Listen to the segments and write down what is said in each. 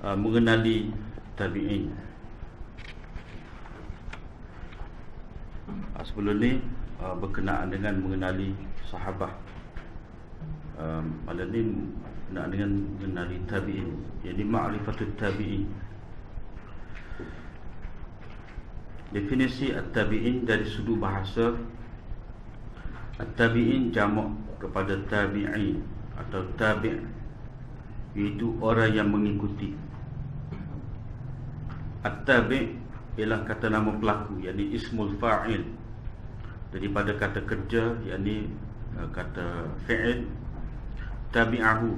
mengenali tabi'in. Sebelum ni berkenaan dengan mengenali sahabat. Malam ni berkenaan dengan mengenali tabi'in, jadi ma'rifatut tabi'in. Definisi at-tabi'in dari sudut bahasa, at-tabi'in jamak kepada tabi'i atau tabi', iaitu orang yang mengikuti. At-tabi' ialah kata nama pelaku, yakni ismul fa'il, daripada kata kerja, yakni kata fi'il. Tabi'ahu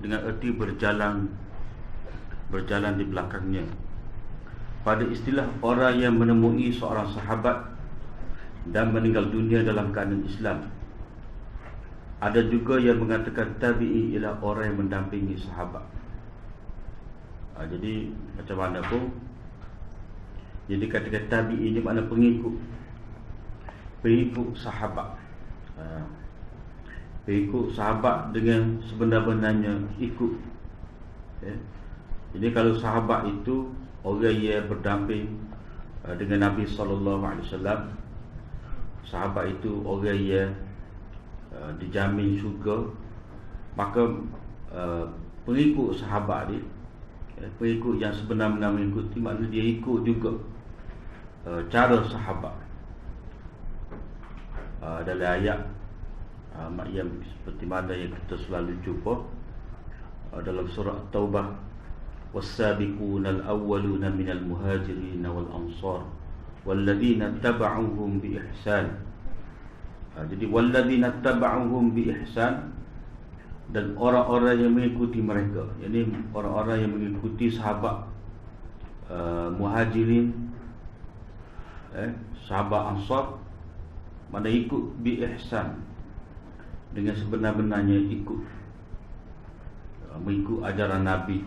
dengan erti berjalan di belakangnya. Pada istilah orang yang menemui seorang sahabat dan meninggal dunia dalam keadaan Islam. Ada juga yang mengatakan tabi'i ialah orang yang mendampingi sahabat. Jadi macam mana pun, jadi kata-kata tabi'i ini makna pengikut sahabat. Pengikut sahabat dengan sebenar-benarnya ikut. Jadi kalau sahabat itu orang yang berdamping dengan Nabi SAW, sahabat itu orang yang dijamin syurga, maka pengikut sahabat dia, pengikut yang sebenar-benar mengikuti, maknanya dia ikut juga cara sahabat. Dalam ayat yang seperti mana yang kita selalu jumpa dalam surah Taubah, was-sabiqunal awwaluna minal muhajirin wal ansar walladzina tabauhum bi ihsan. Jadi walladzina tabauhum bi ihsan, dan orang-orang yang mengikuti mereka, yakni orang-orang yang mengikuti sahabat muhajirin, sahabat ansar, mana ikut bi ihsan, dengan sebenar-benarnya ikut, mengikut ajaran Nabi,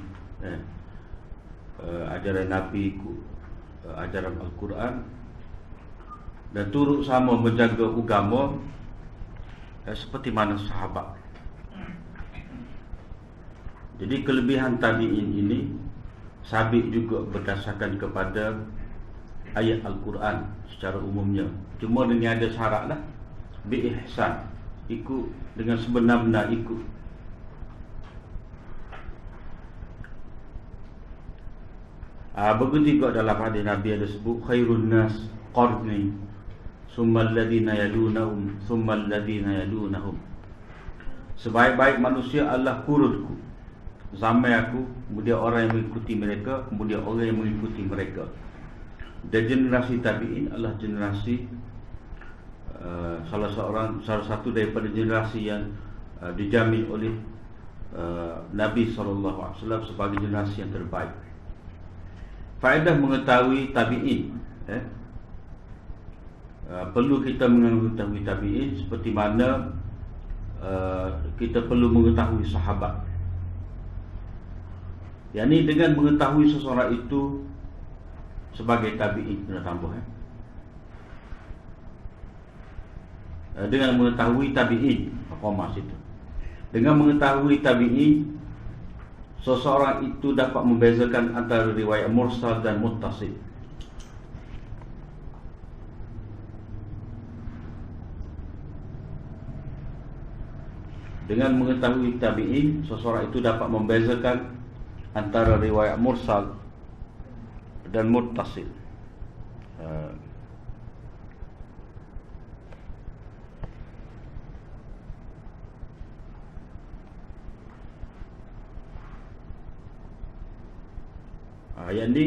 ajaran Nabi, ikut ajaran Al-Quran, dan turut sama menjaga agama seperti mana sahabat. Jadi kelebihan tabi'in ini sabit juga berdasarkan kepada ayat Al-Quran secara umumnya, cuma dengan ada syarat lah, bi ihsan, ikut dengan sebenar-benar ikut. Begitu juga dalam hadis Nabi ada sebut khairun nas qarni summal ladina yalunahum summal ladina yalunahum. Sebaik-baik manusia adalah kurunku, zaman aku, kemudian orang yang mengikuti mereka, kemudian orang yang mengikuti mereka. Dan generasi tabi'in adalah generasi salah satu daripada generasi yang dijamin oleh Nabi SAW sebagai generasi yang terbaik. Faedah mengetahui tabi'in, perlu kita mengetahui tabi'in seperti mana kita perlu mengetahui sahabat. Yang ini dengan mengetahui seseorang itu sebagai tabi'in, kena tambah dengan mengetahui tabi'in, komah situ. Dengan mengetahui tabi'in, seseorang itu dapat membezakan antara riwayat mursal dan muttasil. Dengan mengetahui tabi'in, seseorang itu dapat membezakan antara riwayat mursal dan muttasil. Yang ni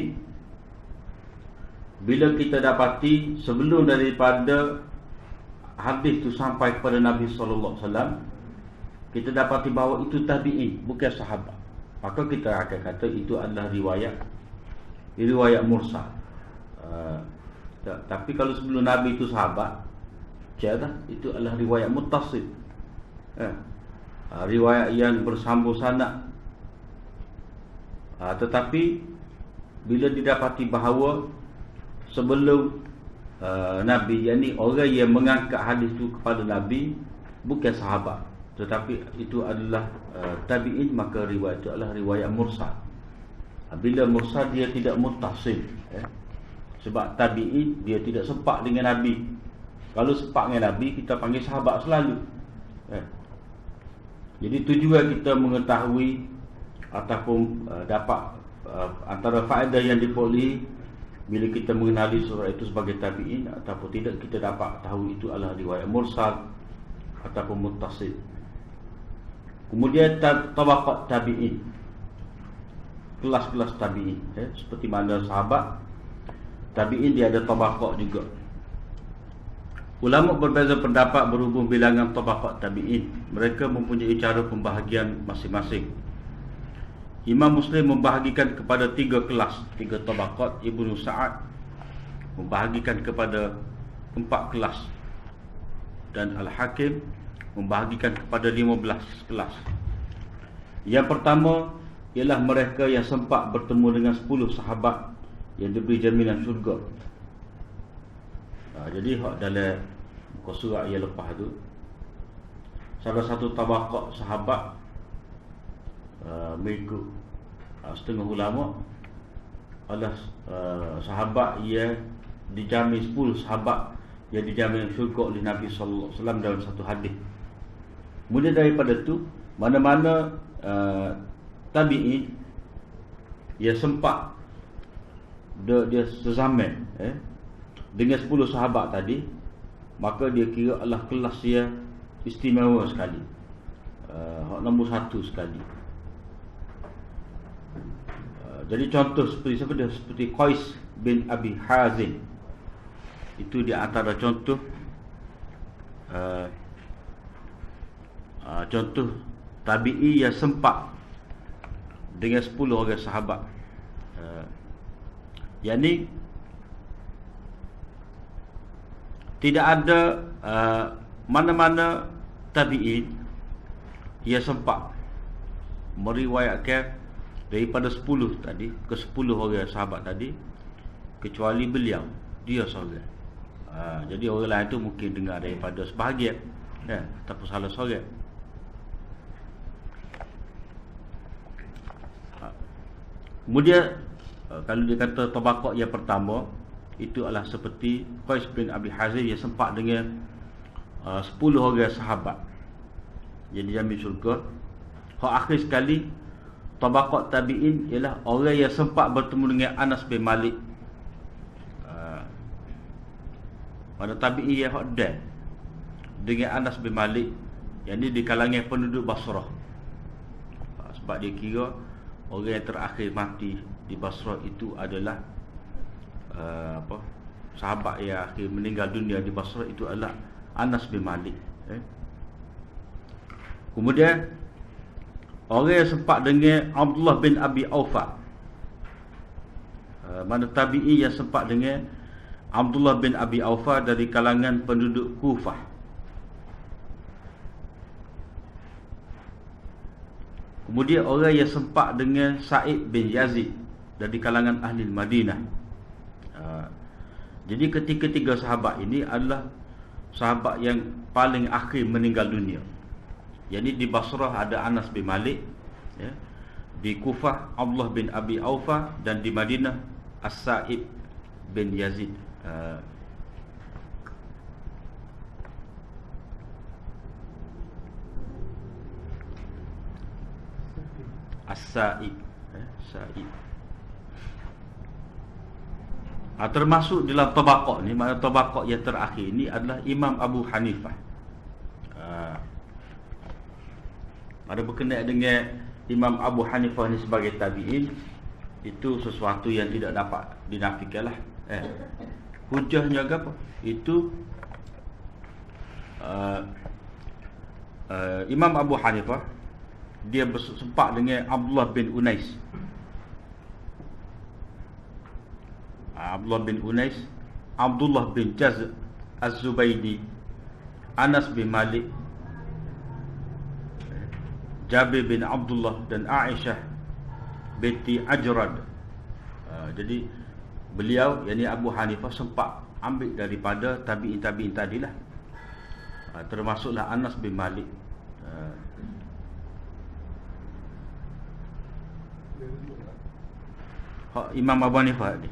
bila kita dapati sebelum daripada hadis itu sampai kepada Nabi SAW, kita dapati bahawa itu tabi'in, bukan sahabat, maka kita akan kata itu adalah riwayat mursal. Tapi kalau sebelum Nabi itu sahabat, itu adalah riwayat muttasil, riwayat yang bersambung sanad. Tetapi bila didapati bahawa sebelum Nabi, yakni orang yang mengangkat hadis itu kepada Nabi bukan sahabat, tetapi itu adalah tabi'in, maka riwayat itu adalah riwayat mursal. Bila mursal dia tidak muttasil, sebab tabi'in dia tidak sepak dengan Nabi. Kalau sepak dengan Nabi, kita panggil sahabat selalu. Jadi tujuan kita mengetahui ataupun dapat antara faedah yang diperoleh bila kita mengenali surah itu sebagai tabi'in ataupun tidak, kita dapat tahu itu adalah riwayat mursal ataupun muttasil. Kemudian tabaqat tabi'in, kelas-kelas tabi'in, seperti mana sahabat tabi'in dia ada tabaqat juga. Ulama berbeza pendapat berhubung bilangan tabaqat tabi'in. Mereka mempunyai cara pembahagian masing-masing. Imam Muslim membahagikan kepada 3 kelas, 3 tabaqat. Ibnu Sa'ad membahagikan kepada 4 kelas, dan Al-Hakim membahagikan kepada 15 kelas. Yang pertama ialah mereka yang sempat bertemu dengan 10 sahabat yang diberi jaminan syurga. Jadi hak dalam muka surat yang lepas tu, salah satu tabaqat sahabat mengikut setengah ulama adalah sahabat yang dijamin 10 sahabat yang dijamin syurga oleh Nabi sallallahu alaihi wasallam dalam satu hadis. Kemudian daripada tu, mana-mana tabi'in yang sempat dia sezaman dengan 10 sahabat tadi, maka dia kira adalah kelas yang istimewa sekali, nombor 1 sekali. Jadi contoh seperti siapa dia? Seperti Qais bin Abi Hazim. Itu di antara contoh contoh tabi'i yang sempat dengan 10 orang sahabat. Yang ni tidak ada mana-mana tabi'in yang sempat meriwayatkan daripada 10 tadi ke 10 orang sahabat tadi, kecuali beliau, dia seorang. Jadi orang lain tu mungkin dengar daripada sebahagian, ataupun salah seorang. Kemudian kalau dia kata tabaqat yang pertama, itu adalah seperti Qais bin Abi Hazim yang sempat dengan 10 orang sahabat yang dijamin syurga. Hak akhir sekali, tabaqat tabi'in ialah orang yang sempat bertemu dengan Anas bin Malik. Pada tabi'i yang hak dan dengan Anas bin Malik, yang ni di kalangan penduduk Basrah. Sebab dia kira orang yang terakhir mati di Basrah itu adalah sahabat yang akhir meninggal dunia di Basrah itu adalah Anas bin Malik. Kemudian orang yang sempat dengan Abdullah bin Abi Aufa, mana tabi'i yang sempat dengan Abdullah bin Abi Aufa dari kalangan penduduk Kufah. Kemudian orang yang sempat dengan Sa'id bin Yazid dari kalangan ahli Madinah. Jadi ketiga-tiga sahabat ini adalah sahabat yang paling akhir meninggal dunia. Jadi di Basrah ada Anas bin Malik, di Kufah Abdullah bin Abi Aufa, dan di Madinah As-Sa'id bin Yazid. As-Sa'id, Sa'id. Termasuk dalam tabaqat ni, makna tabaqat yang terakhir ni adalah Imam Abu Hanifah. Ada berkenaan dengan Imam Abu Hanifah ni sebagai tabi'in, itu sesuatu yang tidak dapat dinafikanlah. Hujahnya apa? Itu Imam Abu Hanifah dia bersempat dengan Abdullah bin Unais. Abdullah bin Unais, Abdullah bin Jaz Az-Zubaydi, Anas bin Malik, Jabir bin Abdullah, dan Aisyah binti Ajrad. Jadi beliau, yakni Abu Hanifah, sempat ambil daripada tabi'in tadilah, termasuklah Anas bin Malik. Imam Abu Hanifah ni.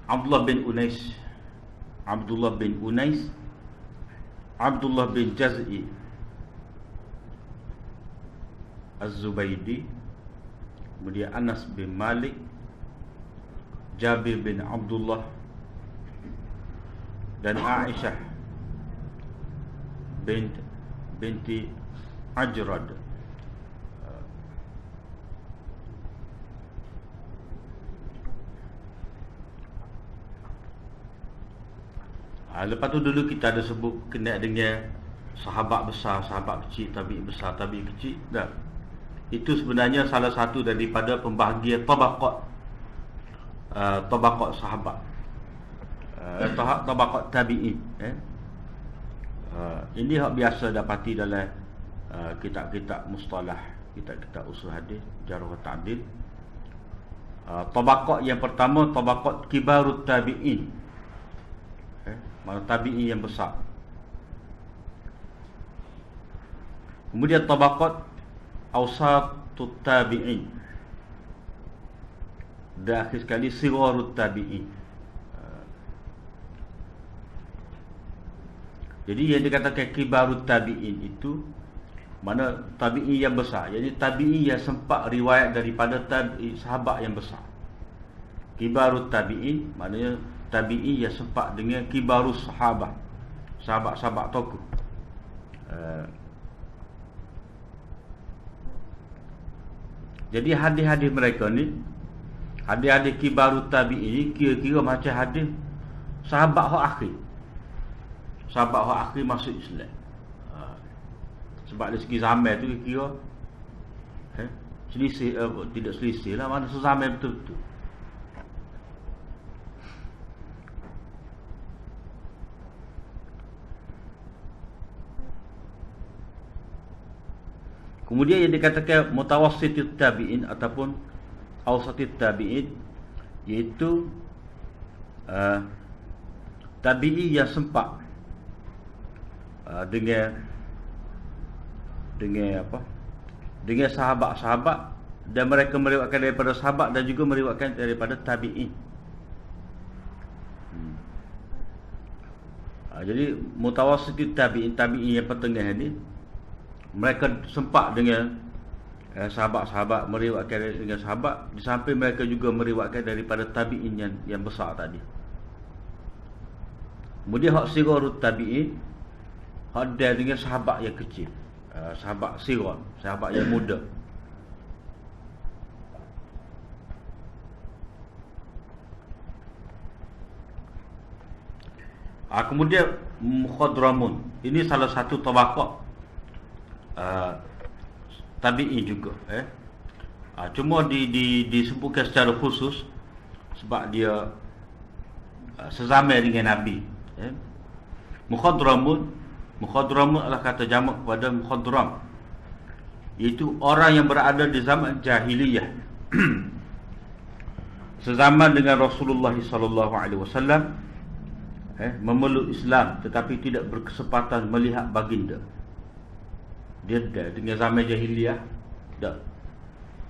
Abdullah bin Unais, Abdullah bin Unais, Abdullah bin Jaz'i Az-Zubaydi, kemudian Anas bin Malik, Jabir bin Abdullah, dan Aisyah binti Ajrad. Lepas tu dulu kita ada sebut kena dengan sahabat besar, sahabat kecil, tabi'i besar, tabi'i kecil. Dah. Itu sebenarnya salah satu daripada pembahagian tabaqat sahabat, tabaqat tabi'in. Ini hak biasa dapati dalam kitab-kitab mustalah, kitab-kitab usul hadis, jarh wa ta'dil. Tabaqat yang pertama, tabaqat kibarut tabi'in. Mana tabi'i yang besar. Kemudian tabaqat awsatut tabi'in, dan akhir sekali sigharut tabi'in. Jadi yang dikatakan kibarut tabi'in itu mana tabi'i yang besar, jadi tabi'i yang sempat riwayat daripada sahabat yang besar. Kibarut tabi'in maknanya tabi'i yang sempat dengan kibarus sahabat, sahabat-sahabat tokoh. Jadi hadis-hadis mereka ni, hadis-hadis kibarut tabi'in ni kira-kira macam hadis sahabat hak akhir. Sahabat hak akhir masuk Islam. Sebab dari segi zaman tu kira selisih, tidak selisih lah, mana sezaman betul-betul. Kemudian yang dikatakan mutawassitut tabi'in ataupun awsatut tabi'in, iaitu tabi'i yang sempat dengan apa? Dengan sahabat-sahabat, dan mereka meriwayatkan daripada sahabat dan juga meriwayatkan daripada tabi'in. Jadi mutawassitut tabi'in, tabi'in yang pertengah ni, mereka sempat dengan sahabat-sahabat, meriwayatkan dengan sahabat, di samping mereka juga meriwayatkan daripada tabi'in yang besar tadi. Kemudian hak sigharut tabi'in, hak dia dengan sahabat yang kecil, sahabat sighar, sahabat yang muda. Kemudian mukhadramun, ini salah satu tabaqat tabi'i juga. Cuma disebutkan secara khusus sebab dia sezaman dengan Nabi. Mukhadramun adalah kata jamak kepada mukhadram, iaitu orang yang berada di zaman jahiliyah, sezaman dengan Rasulullah SAW, memeluk Islam tetapi tidak berkesempatan melihat baginda. Dia dah dengan zaman jahiliyah dah.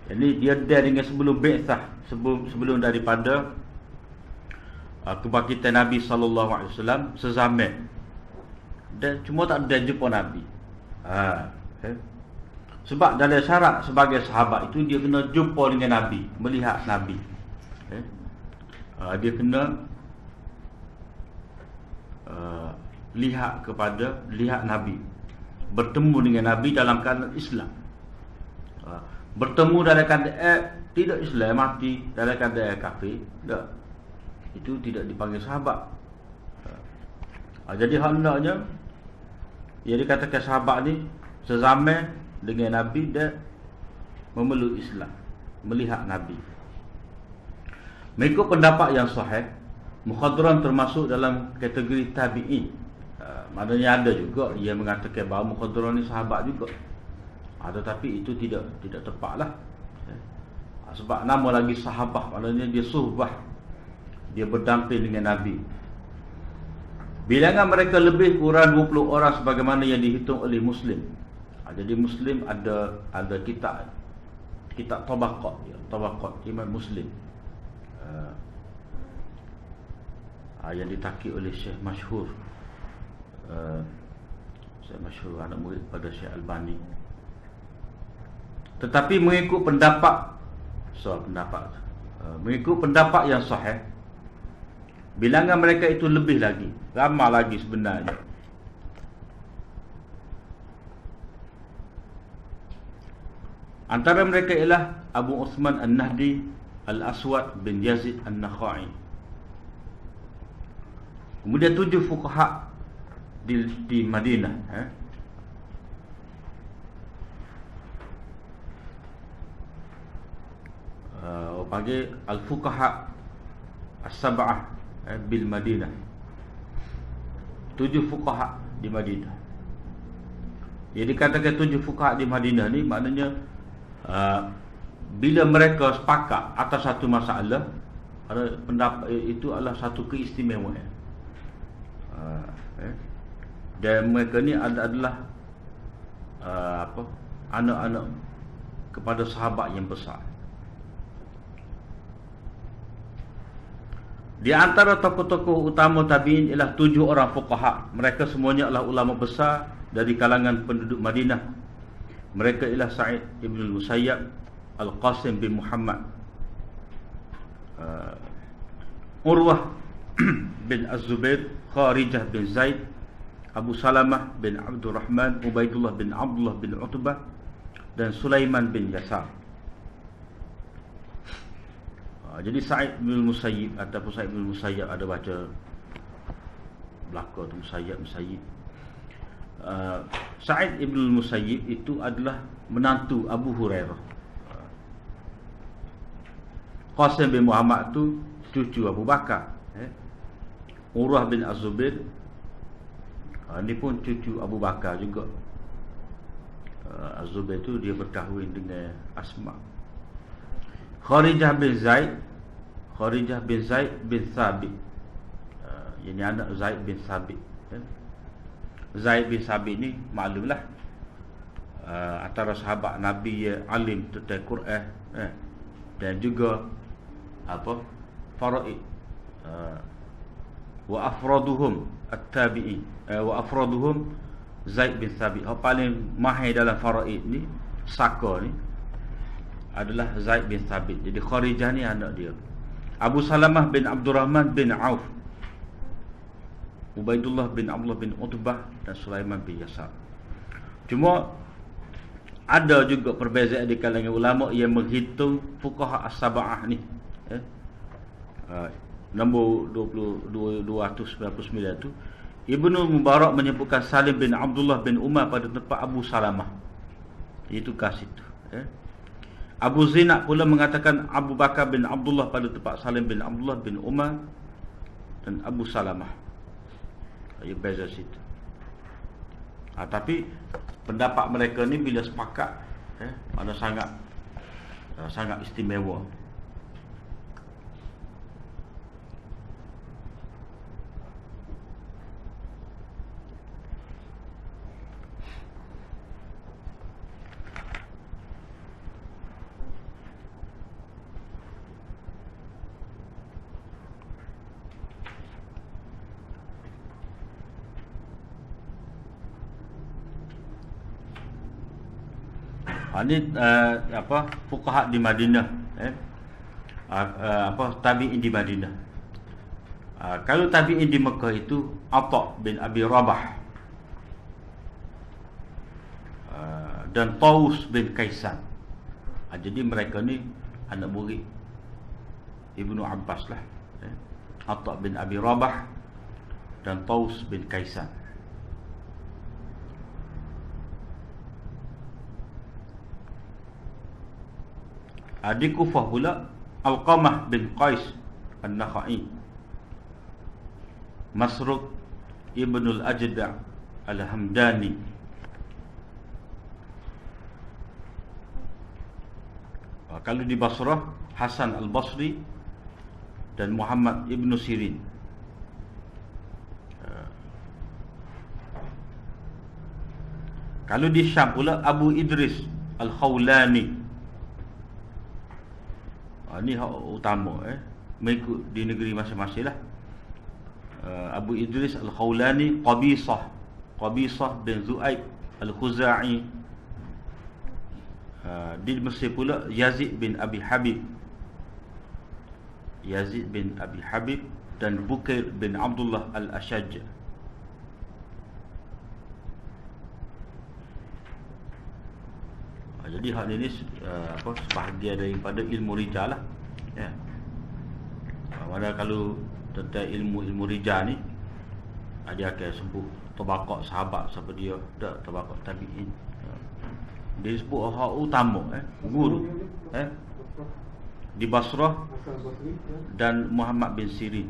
Jadi dia dah dengan sebelum bi'tsah, sebelum daripada kebangkitan Nabi SAW, sezaman. Dan cuma tak ada jumpa Nabi. Sebab dalam syarat sebagai sahabat itu dia kena jumpa dengan Nabi, melihat Nabi. Dia kena lihat Nabi, bertemu dengan Nabi dalam keadaan Islam. Bertemu dalam keadaan tidak Islam, mati dalam keadaan kafir, tak. Itu tidak dipanggil sahabat. Jadi hendaknya yang dikatakan sahabat ni sezaman dengan Nabi dan memeluk Islam, melihat Nabi. Mengikut pendapat yang sahih, mukhadram termasuk dalam kategori tabi'in. Maknanya ada juga yang mengatakan bahawa mukhadram ni sahabat juga. Tetapi itu tidak tepatlah. Sebab nama lagi sahabah, maknanya dia suhbah, dia berdamping dengan Nabi. Bilangan mereka lebih kurang 20 orang sebagaimana yang dihitung oleh Muslim. Jadi Muslim ada kitab tabaqat, tabaqat Imam Muslim. yang ditakik oleh Syekh Masyhur, Syekh Masyhur anak murid pada Syekh Albani. Tetapi mengikut pendapat mengikut pendapat yang sahih, bilangan mereka itu lebih lagi, ramai lagi sebenarnya. Antara mereka ialah Abu Uthman An-Nahdi, Al-Aswad bin Yazid An-Nakhai. Kemudian 7 fuqaha di Madinah, panggil Al-Fuqaha As-Sab'ah bil Madinah. 7 fuqaha di Madinah. Jadi dikatakan 7 fuqaha di Madinah ni maknanya bila mereka sepakat atas satu masalah, pendapat itu adalah satu keistimewaan. Dan mereka ni adalah anak-anak kepada sahabat yang besar. Di antara tokoh-tokoh utama tabi'in ialah 7 orang fuqaha. Mereka semuanya adalah ulama besar dari kalangan penduduk Madinah. Mereka ialah Sa'id ibn al-Musayyab, Al-Qasim bin Muhammad, Urwah bin Az-Zubair, Kharijah bin Zaid, Abu Salamah bin Abdurrahman, Ubaidullah bin Abdullah bin Utbah, dan Sulaiman bin Yasar. Jadi Sa'id bin Musayyib ataupun Sa'id bin Musayyab, ada baca belakang tu Musayyib. Sa'id bin Musayyib itu adalah menantu Abu Hurairah. Qasim bin Muhammad tu cucu Abu Bakar. Urwah bin Az-Zubair, ini pun cucu Abu Bakar juga. Az-Zubair tu dia berkahwin dengan Asma. Kharijah bin Zaid bin Thabit, ini anak Zaid bin Thabit. Zaid bin Thabit ni maklumlah, antara sahabat Nabi yang alim tentang Quran, dan juga faraid, wa afraduhum at-tabi'in, wa afraduhum Zaid bin Thabit. Yang paling mahir dalam faraid ni, saka ni, adalah Zaid bin Thabit. Jadi Kharijah ni anak dia. Abu Salamah bin Abdurrahman bin Auf, Ubaidullah bin Abdullah bin Utbah, dan Sulaiman bin Yasar. Cuma ada juga perbezaan di kalangan ulama yang menghitung fuqaha as-sab'ah ni. Nombor 299 tu, Ibnu Mubarak menyebutkan Salim bin Abdullah bin Umar pada tempat Abu Salamah. Itu kasih tu. Abu Zinad pula mengatakan Abu Bakar bin Abdullah pada tempat Salim bin Abdullah bin Umar dan Abu Salamah. Ia beza situ. Tapi pendapat mereka ni bila sepakat, ada sangat istimewa. Ini fuqaha di Madinah, tabi'in di Madinah. Kalau tabi'in di Mekah itu Atha bin Abi Rabah, dan Taus bin Kaisan. Jadi mereka ni anak murid Ibnu Abbas lah. Atha bin Abi Rabah dan Taus bin Kaisan. Di Kufah pula Alqamah bin Qais An-Nakhai, Masruq Ibnul Ajda' Al-Hamdani, kalau di Basrah Hasan Al-Basri dan Muhammad Ibn Sirin. Kalau di Syam pula Abu Idris Al-Khawlani. Ini hak utama, mengikut di negeri masing-masing lah. Abu Idris Al-Khawlani, Qabisah bin Zu'aib Al-Khuza'i. Di Mesir pula Yazid bin Abi Habib dan Bukair bin Abdullah Al-Ashaj. Jadi hal ini sebahagian daripada ilmu rijal lah, ya. Mana kalau tentang ilmu rijal ni, dia akan sebut tabaqat sahabat siapa dia, tak tabaqat tabi'in. Dia sebut hak utama, guru, di Basrah dan Muhammad bin Sirin.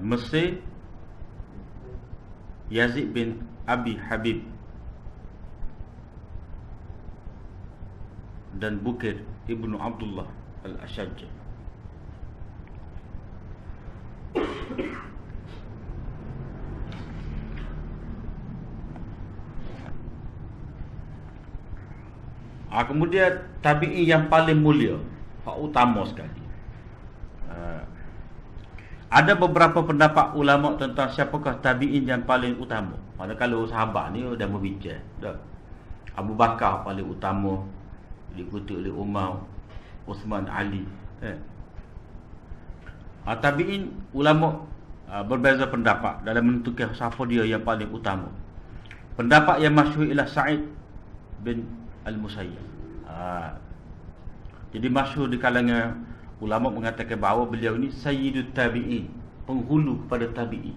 Mesir Yazid bin Abi Habib dan Bukair ibnu Abdullah Al-Ashaj. Kemudian tabi'i yang paling mulia, hak utama sekali. Ada beberapa pendapat ulama tentang siapakah tabi'in yang paling utama. Mana kalau sahabat ni dah berbincang dah. Abu Bakar paling utama, diikuti oleh Umar, Uthman, Ali. Tabi'in ulama berbeza pendapat dalam menentukan siapa dia yang paling utama. Pendapat yang masyhur ialah Sa'id bin Al-Musayyab. Jadi masyhur di kalangan ulama mengatakan bahawa beliau ni Sayyidut Tabi'in, penghulu kepada tabi'in,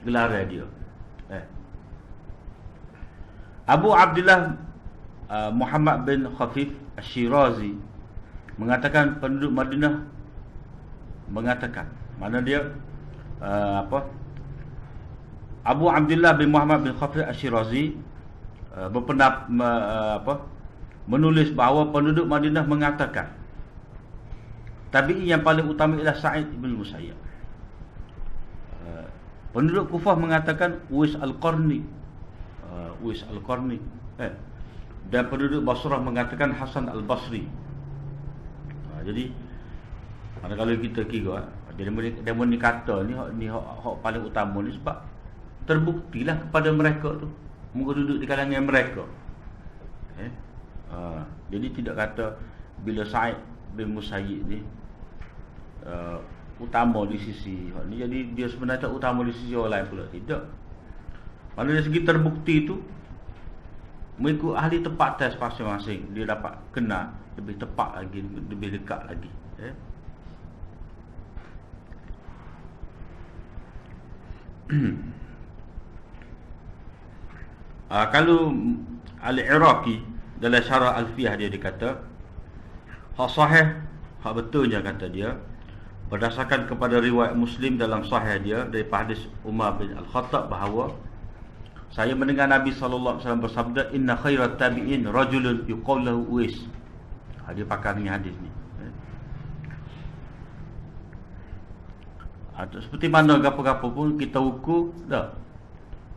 gelaran dia. Abu Abdullah Muhammad bin Khafif Asy-Syirazi mengatakan penduduk Madinah mengatakan, mana dia Abu Abdullah bin Muhammad bin Khafif Asy-Syirazi menulis bahawa penduduk Madinah mengatakan tabi'i yang paling utama ialah Sa'id bin Musayyab. Penduduk Kufah mengatakan Uwais Al-Qarni, dan penduduk Basrah mengatakan Hasan Al-Basri. Jadi kalau kita kira, dia ni kata ni hak paling utama ni sebab terbuktilah kepada mereka tu, mereka duduk di kalangan mereka. Jadi tidak kata bila Sa'id bin Musayyib ni utama di sisi ni, jadi dia sebenarnya tak utama di sisi orang lain pula, tidak. Mana dari segi terbukti tu, mengikut ahli tempatan masing-masing, dia dapat kenal lebih tepat lagi, lebih dekat lagi. Kalau Al-Iraqi dalam syarah Alfiyah dia kata, hak sahih, hak betulnya kata dia, berdasarkan kepada riwayat Muslim dalam sahih dia daripada hadis Umar bin Al-Khattab bahawa saya mendengar Nabi sallallahu alaihi wasallam bersabda, inna khairat tabi'in rajulun yuqalu lahu Uwais. Dia pakai dengan hadis ni. Seperti mana gapo-gapo pun kita ukur dah.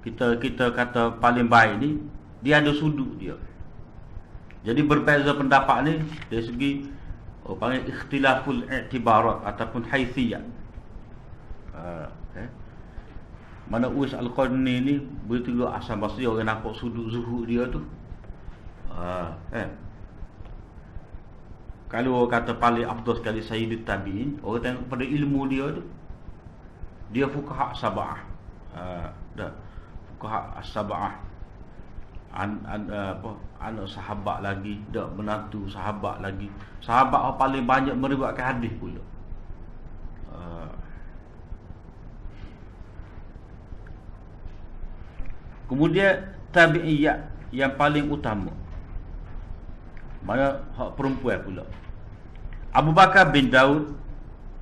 Kita kata paling baik ni, dia ada sudut dia. Jadi berbeza pendapat ni dari segi panggil ikhtilaful i'tibarat ataupun haithiyah. Mana Uwais Al-Qarni ni betul juga asal Basri, orang nampak sudut zuhud dia tu. Kalau orang kata paling afdal sekali Sayyidut Tabi'in, orang tengok pada ilmu dia tu, dia fuqaha sab'ah. Fuqaha as-sab'ah. Anak sahabat lagi, dak menantu sahabat lagi. Sahabat yang paling banyak meriwayatkan hadis pula. Kemudian tabi'iyat yang paling utama, mana hak perempuan pula. Abu Bakar bin Daud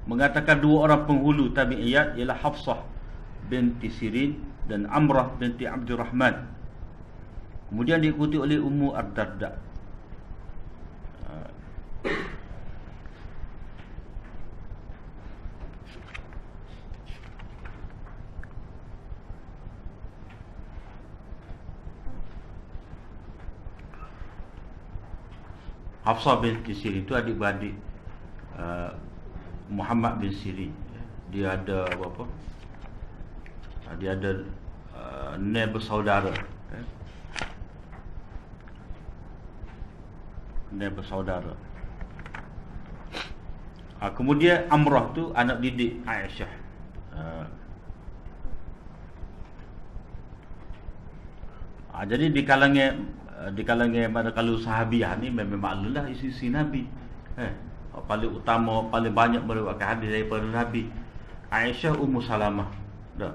mengatakan dua orang penghulu tabi'iyat ialah Hafsah binti Sirin dan Amrah binti Abdurrahman. Kemudian diikuti oleh Ummu Ad-Darda. Hafsah binti Sirin itu adik-beradik Muhammad bin Sirin. dia ada apa? Dia ada neb bersaudara. Neb bersaudara. Kemudian Amrah tu anak didik Aisyah. Jadi di kalangan mana kalau sahabiah ni memang maklumlah isi Nabi. Paling utama, paling banyak meriwayatkan hadis daripada Nabi. Aisyah, Ummu Salamah. Dah.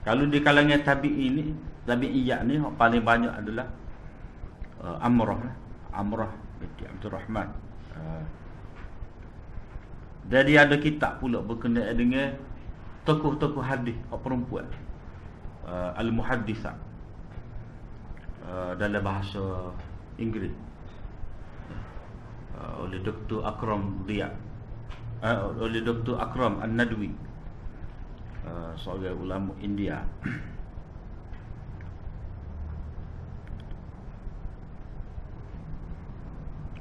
Kalau di kalangan tabi'iyah ni paling banyak adalah Amrah binti Abdurrahman. Jadi ada kitab pula berkenaan dengan tokoh-tokoh hadis perempuan, Al-Muhadditsah, dalam bahasa Inggeris, oleh Dr. Akram Dia, oleh Dr. Akram An-Nadwi, seorang ulama India.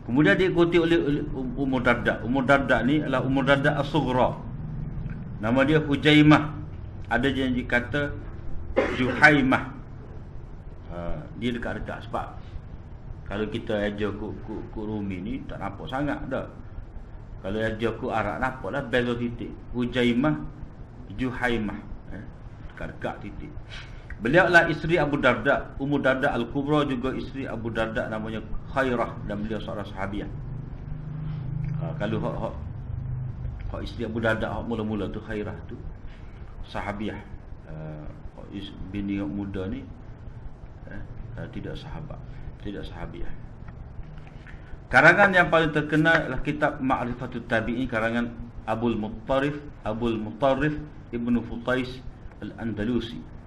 Kemudian diikuti oleh Ummu Darda. Ummu Darda ni adalah Ummu Darda As-Sughra. Nama dia Hujaimah. Ada yang dikata Juhaimah. Dia dekat-dekat sebab kalau kita ajar ku Rumi ni tak nampak sangat dah. Kalau ajar ku Arab nampaklah beza titik. Hujaimah, Juhaimah, dekat-dekat titik. Beliau adalah isteri Abu Darda. Ummu Darda Al-Kubra juga isteri Abu Darda, namanya Khairah, dan beliau seorang sahabiah. Kalau hak isteri Abu Darda hak mula-mula tu Khairah tu sahabiah. Bini yang muda ni tidak sahabat, tidak sahabiah. Karangan yang paling terkenal adalah kitab Ma'rifatut Tabi'in, karangan Abul Mutarrif Ibnu Futais Al-Andalusi.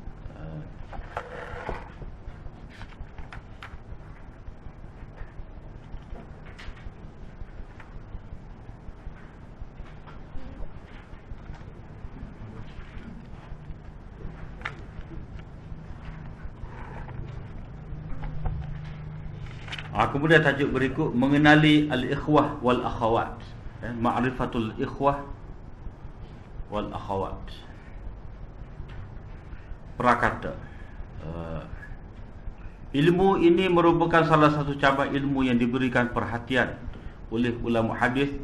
Kemudian tajuk berikut, mengenali al-ikhwah wal akhawat. Ma'rifatul ikhwah wal akhawat. Prakata. Ilmu ini merupakan salah satu cabang ilmu yang diberikan perhatian oleh ulama hadis,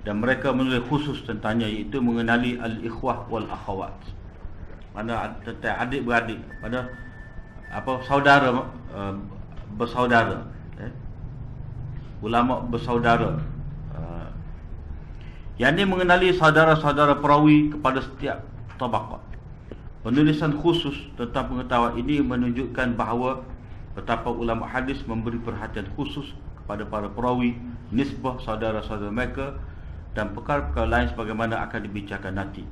dan mereka menulis khusus tentangnya, iaitu mengenali al-ikhwah wal akhawat. Mana tentang adik-beradik, pada saudara, bersaudara, ulama bersaudara. Yang ini mengenali saudara-saudara perawi kepada setiap tabaqah. Penulisan khusus tentang pengetahuan ini menunjukkan bahawa betapa ulama hadis memberi perhatian khusus kepada para perawi, nisbah saudara-saudara mereka, dan perkara-perkara lain sebagaimana akan dibicarakan nanti.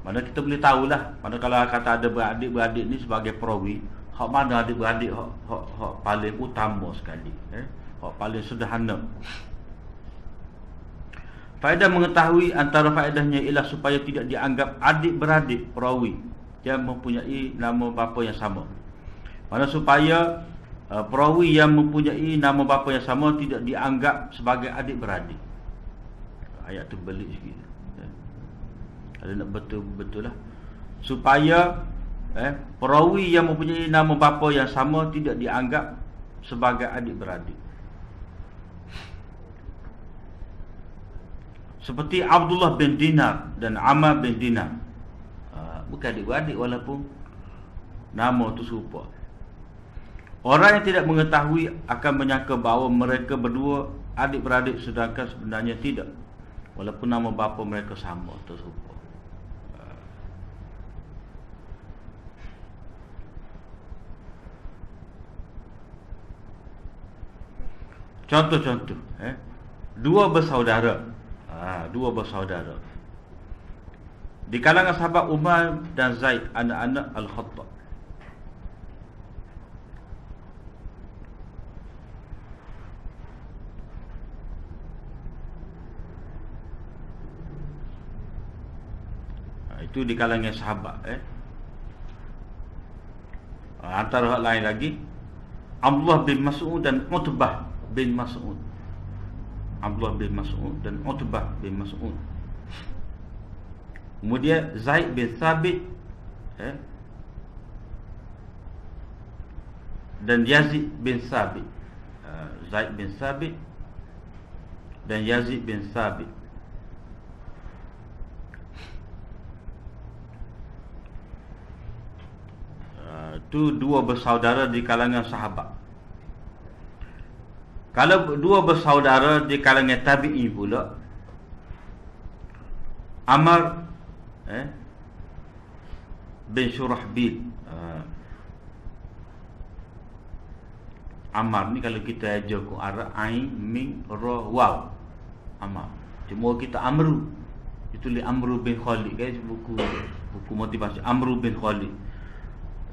Mana kita boleh tahulah, mana kalau kata ada beradik-beradik ni sebagai perawi, hak mana adik-beradik hak paling utama sekali, hak paling sederhana. Faedah mengetahui antara faedahnya ialah supaya tidak dianggap adik-beradik perawi yang mempunyai nama bapa yang sama. Mana supaya perawi yang mempunyai nama bapa yang sama tidak dianggap sebagai adik-beradik. Ayat tu belik sikit. Ada nak betul-betul lah. Supaya perawi yang mempunyai nama bapa yang sama tidak dianggap sebagai adik-beradik. Seperti Abdullah bin Dinar dan Ammar bin Dinar, bukan adik-beradik walaupun nama tu serupa. Orang yang tidak mengetahui akan menyangka bahawa mereka berdua adik-beradik, sedangkan sebenarnya tidak, walaupun nama bapa mereka sama atau serupa. Contoh-contoh, dua bersaudara. Dua bersaudara di kalangan sahabat Umar dan Zaid, anak-anak Al-Khattab. Itu di kalangan sahabat. Antara hal lain lagi, Abdullah bin Mas'ud dan Utbah bin Mas'ud. Abdullah bin Mas'ud dan Utbah bin Mas'ud. Kemudian Zaid bin Thabit dan Yazid bin Thabit. Zaid bin Thabit dan Yazid bin Thabit. Itu dua bersaudara di kalangan sahabat. Kalau dua bersaudara di kalangan tabi'i pula, Amr bin Shurahbil. Amar ni kalau kita ajar ku Arab, Ain, Mim, Ra, Waw. Amar. Cuma kita Amru. Itu li Amru bin Khalid, guys, buku motivasi Amru bin Khalid.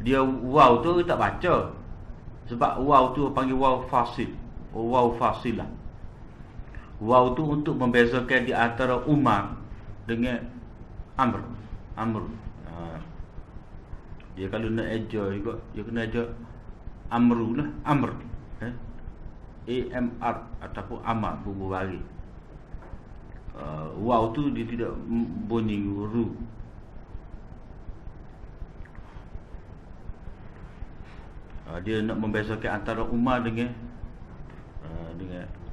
Dia waw tu tak baca. Sebab waw tu panggil waw fasil. Waw fasilah. Waw tu untuk membezakan di antara Umar dengan Amr. Dia kalau nak ajar juga, dia kena ajar Amru lah, Amr. AMR ataupun Amar, bubu bagi. Waw tu dia tidak bunyi ru. Dia nak membezakan antara Umar dengan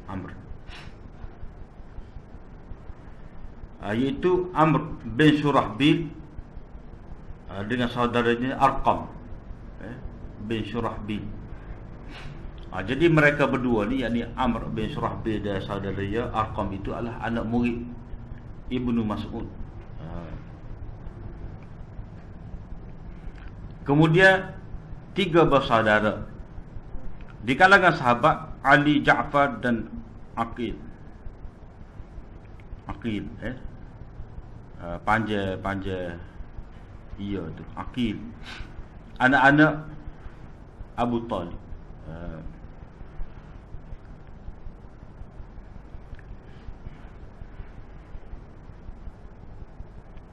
Amr. Iaitu Amr bin Shurahbil dengan saudaranya Arqam bin Shurahbil. Jadi mereka berdua ni, yakni Amr bin Shurahbil dan saudaranya Arqam, itu adalah anak murid Ibnu Mas'ud. Kemudian tiga bersaudara di kalangan sahabat, Ali, Ja'far dan Aqil. Panjang iya tu Aqil, anak-anak Abu Talib.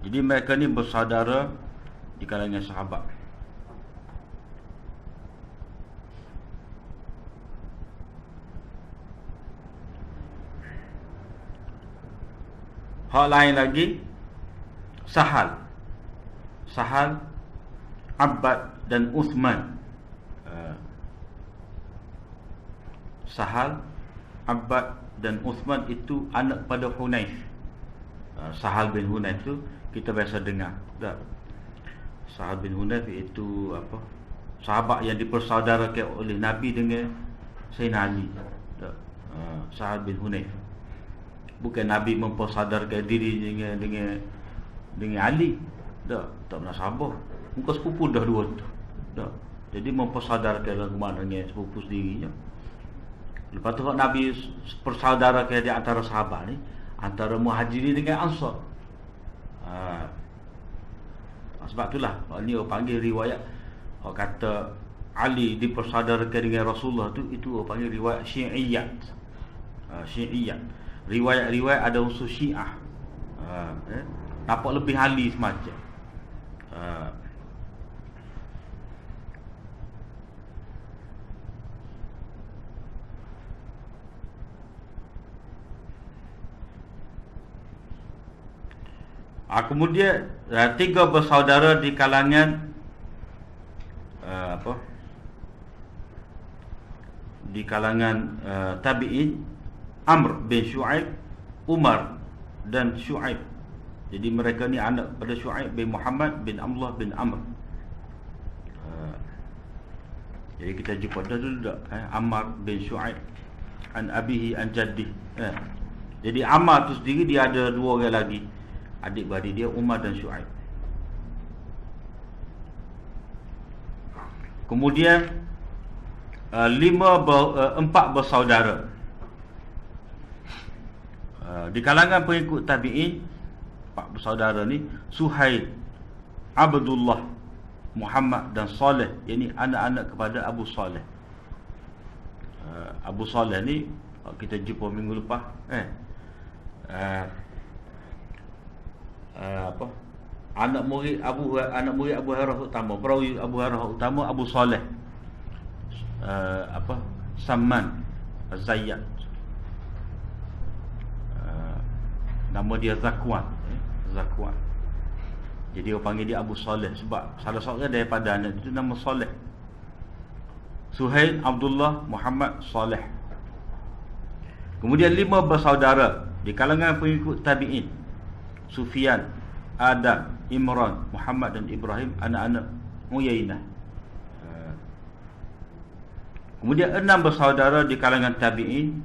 Jadi mereka ni bersaudara di kalangan sahabat. Hak lain lagi, Sahal, Abbad dan Uthman. Sahal, Abbad dan Uthman itu anak pada Hunayf. Sahal bin Hunayf tu kita biasa dengar tak? Sahal bin Hunayf itu apa? Sahabat yang dipersaudarakan oleh Nabi dengan Sayyidina Ali. Sahal bin Hunayf. Bukan Nabi mempersadarkan diri dengan Ali. Tak pernah sabar. Muka sepupu dah dua tu. Tak. Jadi mempersadarkan kemana dengan sepupu sendirinya. Lepas tu Nabi persaudarakan di antara sahabat ni, antara Muhajirin dengan Ansar. Sebab itulah ni orang panggil riwayat, orang kata Ali dipersaudarakan dengan Rasulullah tu, itu orang panggil riwayat Syi'iyat. Syi'iyat. Riwayat-riwayat ada unsur Syiah. Nampak lebih ahli semacam. Kemudian tiga bersaudara di kalangan di kalangan tabi'in, Amr bin Shu'aib, Umar dan Shu'aib. Jadi mereka ni anak pada Shu'aib bin Muhammad bin Abdullah bin Amr. Jadi kita jumpa dah dulu tak? Ammar bin Shu'aib an abihi an jaddih. Jadi Ammar tu sendiri dia ada dua orang lagi, adik-beradik dia, Umar dan Shu'aib. Kemudian empat bersaudara di kalangan pengikut tabi'in. Empat bersaudara ni Suhail, Abdullah, Muhammad dan Saleh. Ini anak-anak kepada Abu Saleh. Abu Saleh ni kita jumpa minggu lepas. Anak murid Abu Hurairah utama, perawi Abu Hurairah utama, Abu Saleh. Samman Az-Zayyad. Nama dia Zakwan. Zakwan. Jadi orang panggil dia Abu Saleh sebab salah seorang daripada anak itu nama Saleh. Suhail, Abdullah, Muhammad, Saleh. Kemudian 5 bersaudara di kalangan pengikut tabi'in. Sufyan, Adam, Imran, Muhammad dan Ibrahim, anak-anak Uyainah. Kemudian 6 bersaudara di kalangan tabi'in.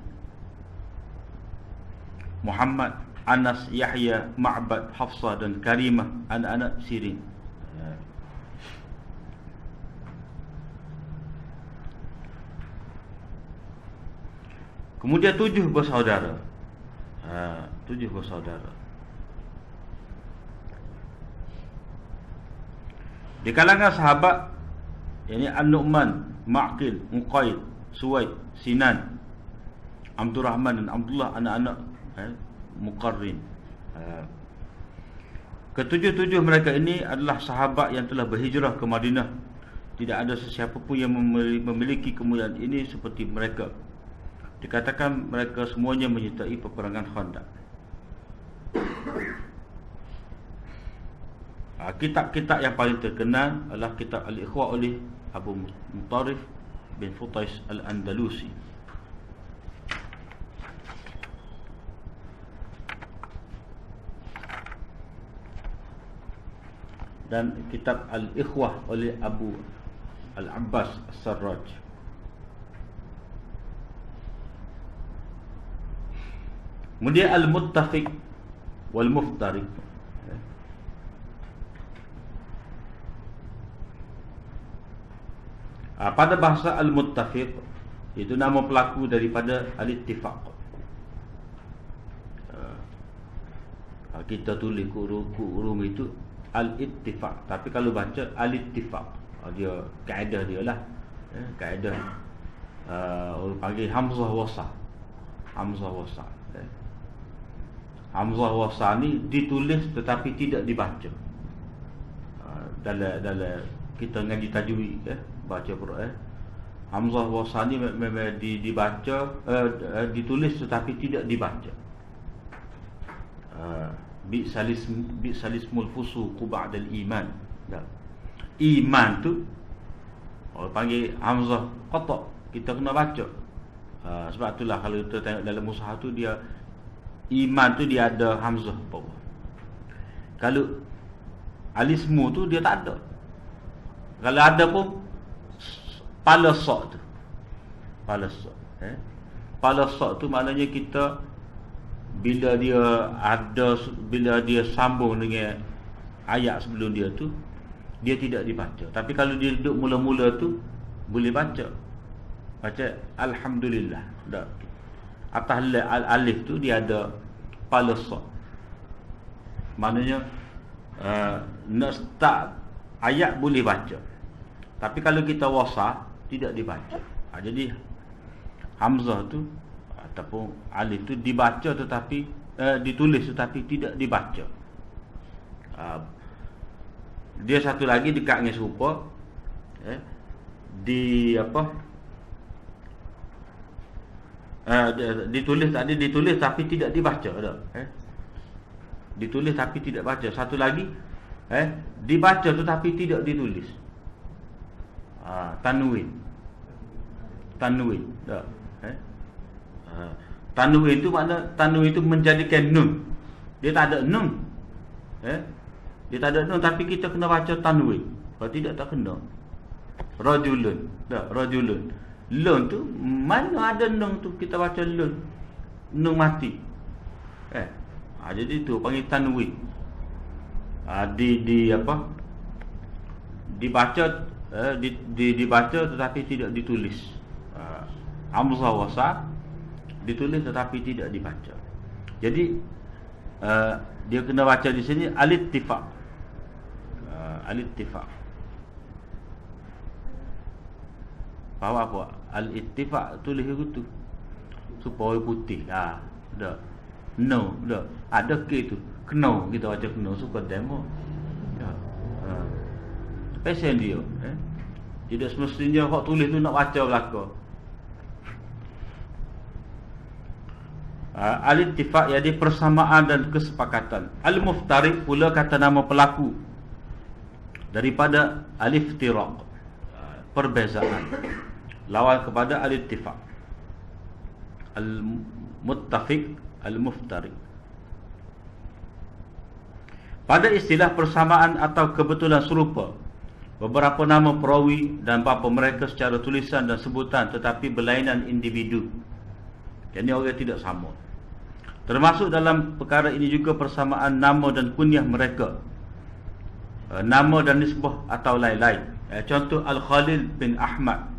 Muhammad, Anas, Yahya, Ma'bad, Hafsah dan Karimah, anak-anak Sirin. Kemudian 7 bersaudara. 7 bersaudara. Di kalangan sahabat, yakni An-Nu'man, Ma'qil, Uqail, Suwaid, Sinan, Abdul Rahman dan Abdullah, anak-anak Muqarrin. Ketujuh-tujuh mereka ini adalah sahabat yang telah berhijrah ke Madinah. Tidak ada sesiapa pun yang memiliki kemuliaan ini seperti mereka. Dikatakan mereka semuanya menyertai peperangan Khandaq. Kitab-kitab yang paling terkenal adalah kitab Al-Ikhwa oleh Abu Mutarrif bin Futais Al-Andalusi. Dan kitab Al-Ikhwah oleh Abu Al-Abbas As-Sarraj. Kemudian Al-Muttafiq wal-Muftariq. Pada bahasa Al-Muttafiq, itu nama pelaku daripada Al-Ittifaq. Kita tulis huruf itu Al-Ittifaq, tapi kalau baca Al-Ittifaq, dia kaedah dia lah. Kaedah orang panggil Hamzah Wasal. Hamzah Wasal. Hamzah Wasal ni ditulis tetapi tidak dibaca. Dalam kita ngaji tajwid, baca Quran, Hamzah Wasal ni memang dibaca, ditulis tetapi tidak dibaca. Bi'salismul fusuqu ba'dal iman. Iman tu orang panggil Hamzah qata', kita kena baca. Sebab itulah kalau kita tengok dalam mushaf tu, dia iman tu dia ada Hamzah bawah. Kalau alismu tu dia tak ada. Kalau ada pun pala sa' tu. Pala sa'. Pala sa' tu maknanya kita bila dia sambung dengan ayat sebelum dia tu, dia tidak dibaca. Tapi kalau dia duduk mula-mula tu, boleh baca. Baca Alhamdulillah. Dah. Atas alif tu dia ada pala sa'. Maknanya nak start ayat boleh baca. Tapi kalau kita wasal, tidak dibaca. Jadi Hamzah tu ataupun alif tu dibaca tetapi ditulis tetapi tidak dibaca. Dia satu lagi dekat dengan serupa, di apa, ditulis tadi, ditulis tapi tidak dibaca dah. Ditulis tapi tidak baca. Satu lagi dibaca tetapi tidak ditulis. Tanwin. Tanwin dah. Tanwin itu makna tanwin itu menjadikan nun. Dia tak ada nun. Dia tak ada nun tapi kita kena baca tanwin. Kalau tidak tak kena. Rajulun. Dah, rajulun. Lun tu mana ada nun tu kita baca lun. Nun mati. Jadi tu panggil tanwin. Di apa? Dibaca dibaca tetapi tidak ditulis. Hamzah wasal ditulis tetapi tidak dibaca. Jadi dia kena baca di sini al-ittifaq. Al-ittifaq. Faham apa? Al-ittifaq tulis itu supaya putih. Dah. No, dah. Ada ke tu. Kena kita baca kena suka demo. Ya. Pasal dia, tidak semestinya hak tulis tu nak baca belaka. Al-ittifaq jadi persamaan dan kesepakatan. Al-muftariq pula kata nama pelaku daripada al-iftiraq, perbezaan, lawan kepada al-ittifaq. Al-muttafiq, al-muftariq. Pada istilah persamaan atau kebetulan serupa, beberapa nama perawi dan bapa mereka secara tulisan dan sebutan tetapi berlainan individu. Jadi orang tidak sama. Termasuk dalam perkara ini juga persamaan nama dan kunyah mereka, nama dan nisbah atau lain-lain. Contoh Al-Khalil bin Ahmad.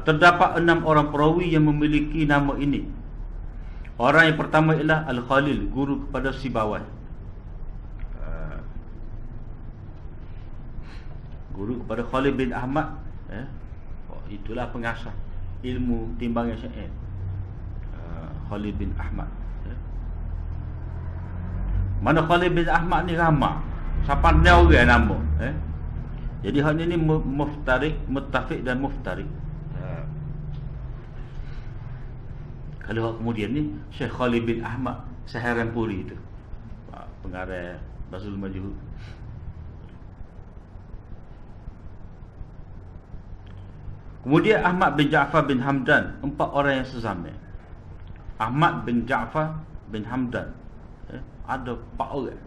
Terdapat 6 orang perawi yang memiliki nama ini. Orang yang pertama ialah Al-Khalil, guru kepada Sibawai. Guru kepada Khalil bin Ahmad. Itulah pengasas ilmu timbangan syair, Khalil bin Ahmad. Mana Khalil bin Ahmad ni ramai, siapa ni orang nama. Jadi hal ini muftariq, muttafiq dan muftariq. Kalau kemudian ni Syekh Khalil bin Ahmad Saharanpuri itu, pengarah Bazul Majhul. Kemudian Ahmad bin Ja'far bin Hamdan, 4 orang yang sezaman. Ahmad bin Ja'far bin Hamdan, ada 4 orang.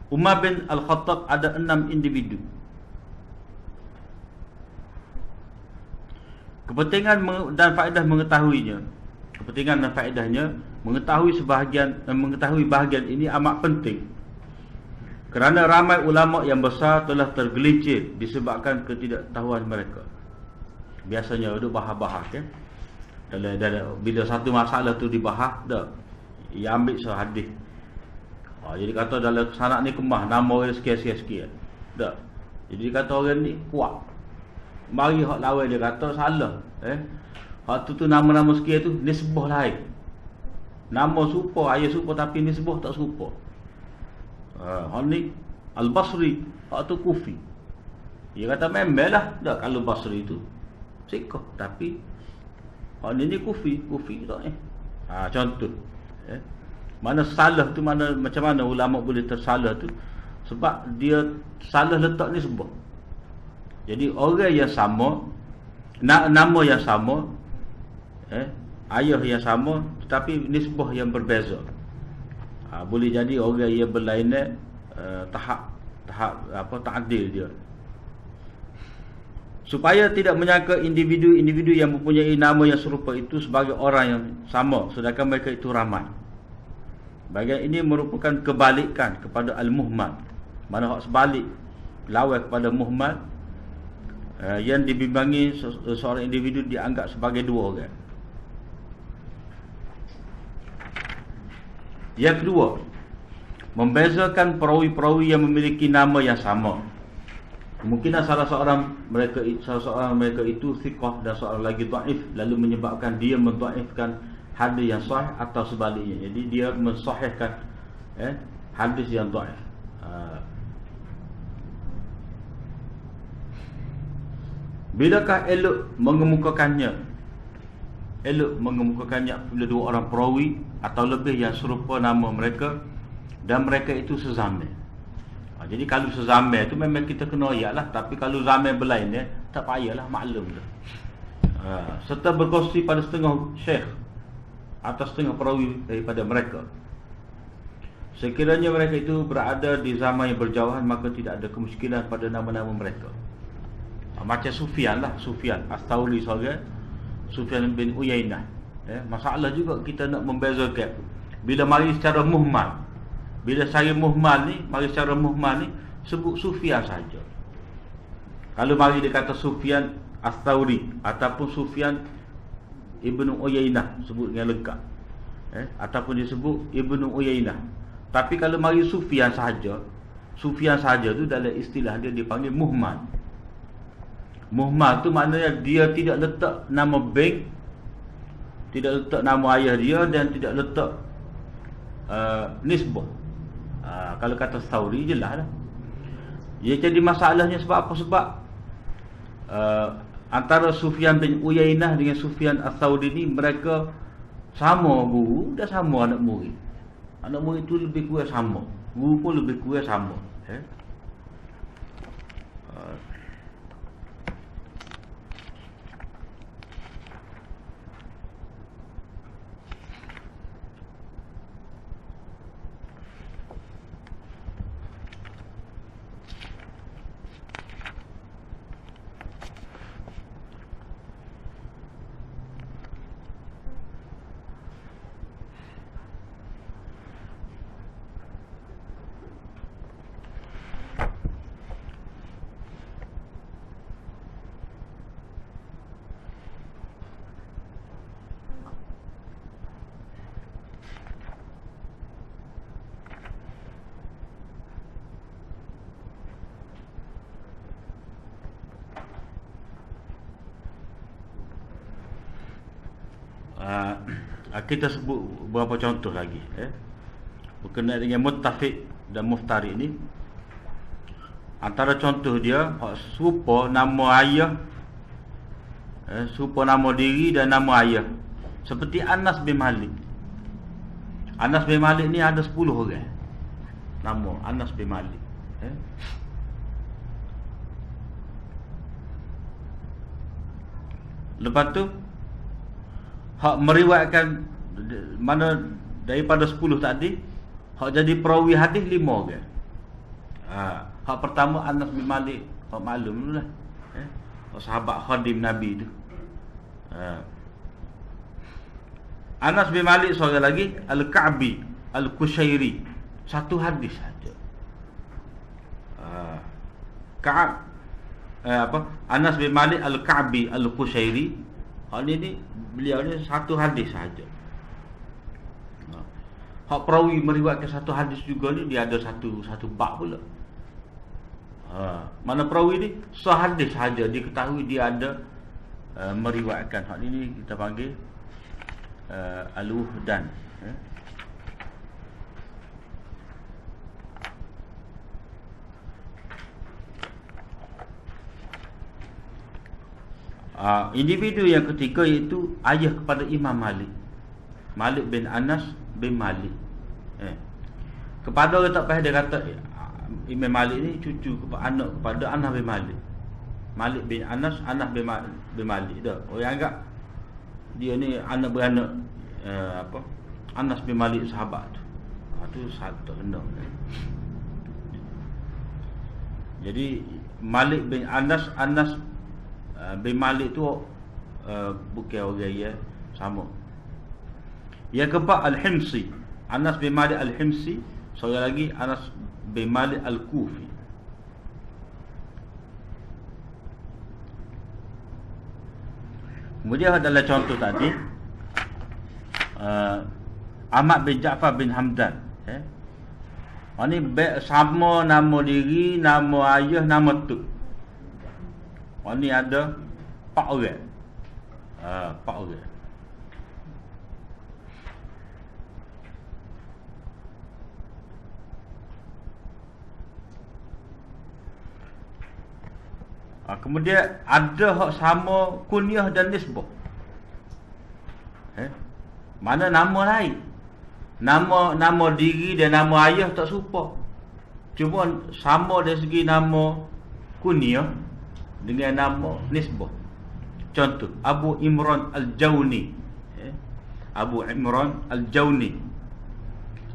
Umar bin Al-Khattab ada 6 individu. Kepentingan dan faedah mengetahuinya, kepentingan dan faedahnya mengetahui bahagian ini amat penting, kerana ramai ulama yang besar telah tergelincir disebabkan ketidaktahuan mereka. Biasanya duduk bahas-bahas bila satu masalah tu dibahas dah, ia ambil sehadis. Jadi kata dalam sanak ni kemah nama orang sekian-sekian. Dah. Jadi kata orang ni kuat. Mari hak lawan dia kata salah. Hak tu nama-nama sekian tu nisbah lain. Nama serupa, ayat serupa tapi nisbah tak serupa. Hak ni Al-Basri, hak tu Kufi. Dia kata memanglah dah kalau Basri tu sikah, tapi hak ni Kufi tak contoh. Mana salah tu, mana macam mana ulama boleh tersalah tu, sebab dia salah letak nisbah. Jadi orang yang sama, nama yang sama, ayah yang sama, tetapi nisbah yang berbeza. Boleh jadi orang yang berlainan, tahap ta'dil dia. Supaya tidak menyangka individu-individu yang mempunyai nama yang serupa itu sebagai orang yang sama, sedangkan mereka itu ramai. Bahagian ini merupakan kebalikan kepada al-muhmal. Mana hak sebalik, lawan kepada muhmal, yang dibimbangi seorang individu dianggap sebagai 2 orang. Yang kedua, membezakan perawi-perawi yang memiliki nama yang sama. Kemungkinan salah seorang mereka itu thiqah dan seorang lagi dhaif, lalu menyebabkan dia mendhaifkan hadis yang sahih atau sebaliknya. Jadi dia mensahihkan hadis yang dhaif. Bilakah elok mengemukakannya bila 2 orang perawi atau lebih yang serupa nama mereka dan mereka itu sezaman. Jadi kalau sezaman itu memang kita kena ayatlah, tapi kalau zaman berlain tak payahlah, maklum dah. Serta berkongsi pada setengah syekh atau setengah perawi daripada mereka. Sekiranya mereka itu berada di zaman yang berjauhan, maka tidak ada kemusykilan pada nama-nama mereka. Macam Sufyan lah, Sufyan Ats-Tsauri seorang, Sufyan bin Uyainah. Masalah juga kita nak membezakan. Bila mari secara muhmal, bila saya muhmal ni, sebut Sufyan saja. Kalau mari dia kata Sufyan Ats-Tsauri ataupun Sufyan Ibnu Uyainah, sebut dengan lengkap. Ataupun disebut Ibnu Uyainah. Tapi kalau mari Sufyan saja tu dalam istilah dia dipanggil muhmal. Muhmal tu maknanya dia tidak letak nama bank, tidak letak nama ayah dia, dan tidak letak nisbah. Kalau kata Tsauri jelas lah. Ia jadi masalahnya sebab apa? Sebab antara Sufyan bin Uyainah dengan Sufyan Ats-Tsauri ni, mereka sama guru dan sama anak murid. Anak murid tu lebih kurang sama, guru pun lebih kurang sama. Kita sebut beberapa contoh lagi berkenaan dengan muttafiq dan muftariq ni. Antara contoh dia serupa nama ayah, serupa nama diri dan nama ayah, seperti Anas bin Malik. Anas bin Malik ni ada 10 orang nama Anas bin Malik. Lepas tu hak meriwayatkan mana daripada 10 tadi, hak jadi perawi hadis 5 orang. Hak pertama Anas bin Malik, hak maklum lah, sahabat khadim Nabi tu. Anas bin Malik seorang lagi, Al-Ka'bi Al-Kushairi, satu hadis saja. Anas bin Malik Al-Ka'bi Al-Kushairi, hak ni beliau ni satu hadis saja. Hak perawi meriwayatkan satu hadis juga ni, dia ada satu bab pula. Mana perawi ni sehadis saja diketahui dia ada meriwayatkan. Hak ni kita panggil al-wuhdan. Individu yang ketiga iaitu ayah kepada Imam Malik, Malik bin Anas bin Malik. Kepada orang tak payah dia kata Imam Malik ni cucu anak kepada Anas bin Malik, Malik bin Anas, Anas bin Malik dah. Orang anggap dia ni anak beranak Anas bin Malik sahabat tu. Tu satu kena. Jadi Malik bin Anas, Anas bin Malik tu bukan orang ya sama. Yang keempat Al-Himsi, Anas bin Malik Al-Himsi. Seorang lagi Anas bin Malik Al-Kufi. Kemudian adalah contoh tadi Ahmad bin Ja'far bin Hamdan. Ini sama nama diri, nama ayah, nama tok. Ini ada 4 orang. 4 orang. Kemudian ada hak sama kunyah dan nisbah. Mana nama lain, nama diri dan nama ayah tak serupa, cuma sama dari segi nama kunyah dengan nama nisbah. Contoh Abu Imran Al-Jawni. Abu Imran Al-Jawni.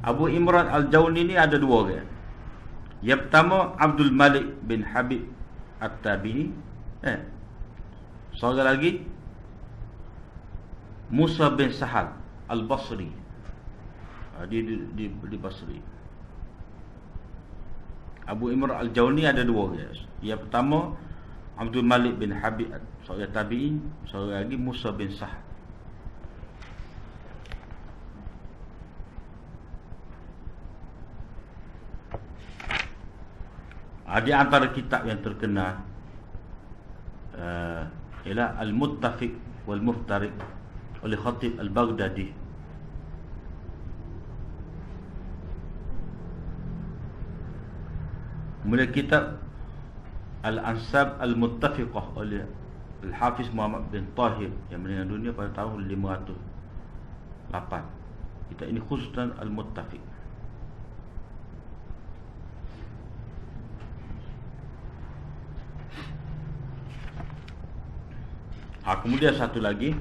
Abu Imran Al-Jawni ni ada 2 orang. Yang pertama Abdul Malik bin Habib At-Tabi'i. Seorang lagi Musa bin Sahal Al-Basri. Di Basri. Abu Imran Al-Jawni ada 2 orang. Yang pertama Abdul Malik bin Habib, seorang tabi'i. Seorang lagi Musa bin Sahal. Di antara kitab yang terkenal ialah Al-Muttafiq wal-Muftariq oleh Khatib Al-Baghdadi. Kemudian kitab Al-Ansab Al-Muttafiqah oleh Al-Hafiz Muhammad bin Tahir yang meninggal dunia pada tahun 508. Kitab ini khusus tentang Al-Muttafiq. Kemudian satu lagi,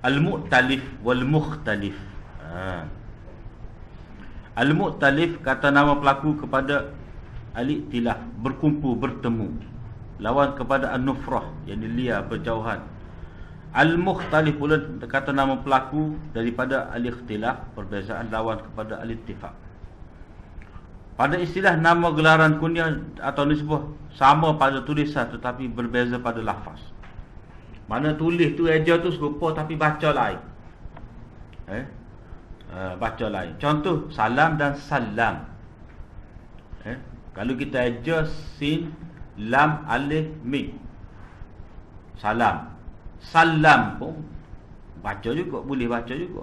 Al-Mu'talif wal-Mukhtalif. Al-Mu'talif kata nama pelaku kepada Al-Iktilaf, berkumpul, bertemu. Lawan kepada An-Nufrah, yang liar, berjauhan. Al-Mukhtalif pula kata nama pelaku daripada Al-Ikhtilaf, perbezaan, lawan kepada Al-Ittifaq. Pada istilah nama gelaran kunyah atau nisbah sama pada tulisan tetapi berbeza pada lafaz. Mana tulis tu eja tu serupa tapi baca lain. Baca lain. Contoh salam dan salam. Kalau kita eja sin lam alif mim. Salam. Salam pun baca juga, boleh baca juga.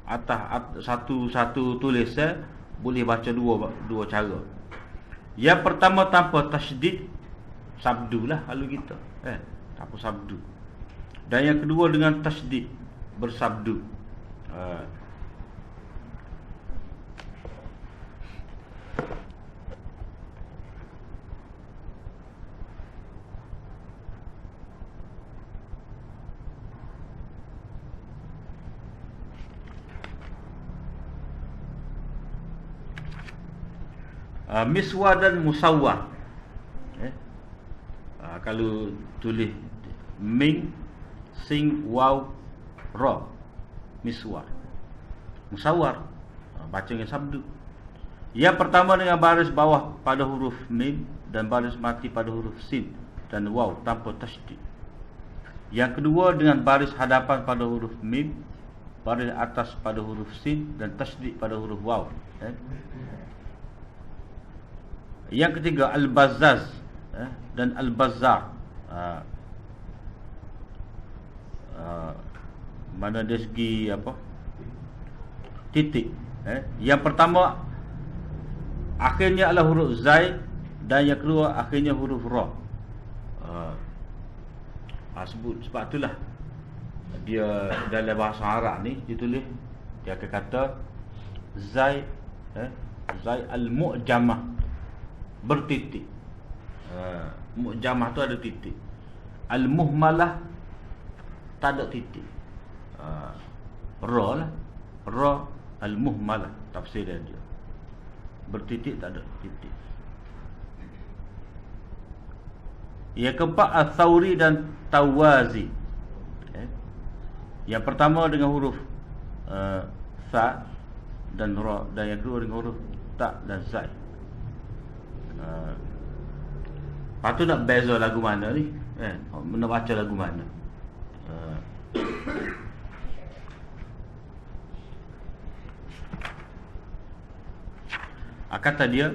Atas satu tulisan boleh baca dua cara. Yang pertama tanpa tasydid, sabdu lah kalau kita. Tanpa sabdu. Dan yang kedua dengan tasydid, bersabdu. Miswar dan musawwar. Kalau tulis ming, sing, waw, ra, miswar. Musawwar, baca dengan sabdu. Yang pertama dengan baris bawah pada huruf mim dan baris mati pada huruf sin dan waw tanpa tasydid. Yang kedua dengan baris hadapan pada huruf mim, baris atas pada huruf sin dan tasydid pada huruf waw. Yang ketiga al-bazzaz dan al-bazzar. Mana dari segi apa? Titik. Yang pertama akhirnya adalah huruf zai dan yang kedua akhirnya huruf ra. Sebab itulah dia dalam bahasa Arab ni ditulis, dia akan kata zai zai al-mu'jamah, bertitik. Mu'jamah tu ada titik. Al-muhmalah tak ada titik. Ra lah. Ra al-muhmalah, tafsir dia. Bertitik tak ada titik. Yang keempat al-thawri dan tawazi. Yang pertama dengan huruf sa dan ra, dan yang kedua dengan huruf ta dan zai. Lepas tu nak beza lagu mana ni, nak baca lagu mana. Kata dia,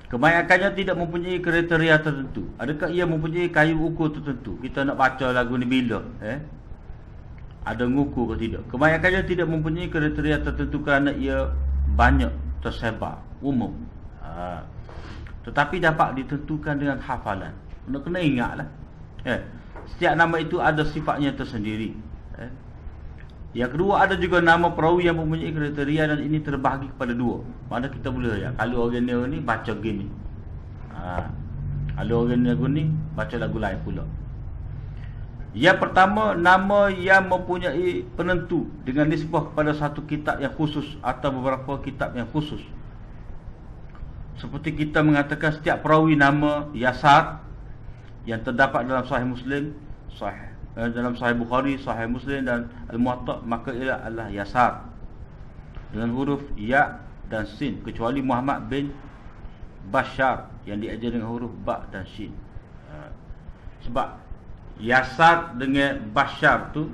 kebanyakannya tidak mempunyai kriteria tertentu. Adakah ia mempunyai kayu ukur tertentu? Kita nak baca lagu ni bila? Ada ngukur ke tidak? Kebanyakannya tidak mempunyai kriteria tertentu kerana ia banyak tersebar, umum. Tetapi dapat ditentukan dengan hafalan. Nak kena ingatlah. Setiap nama itu ada sifatnya tersendiri. Yang kedua, ada juga nama perawi yang mempunyai kriteria dan ini terbahagi kepada dua. Mana kita boleh lihat, kalau orang ni baca gini, kalau orang ni baca lagu lain pula. Yang pertama, nama yang mempunyai penentu dengan nisbah kepada satu kitab yang khusus atau beberapa kitab yang khusus. Seperti kita mengatakan setiap perawi nama Yasar yang terdapat dalam Sahih Muslim, dalam Sahih Bukhari, Sahih Muslim dan Al-Muwatta, maka ia adalah Yasar dengan huruf ya dan sin, kecuali Muhammad bin Bashar yang diajar dengan huruf ba dan shin. Sebab Yasar dengan Bashar tu,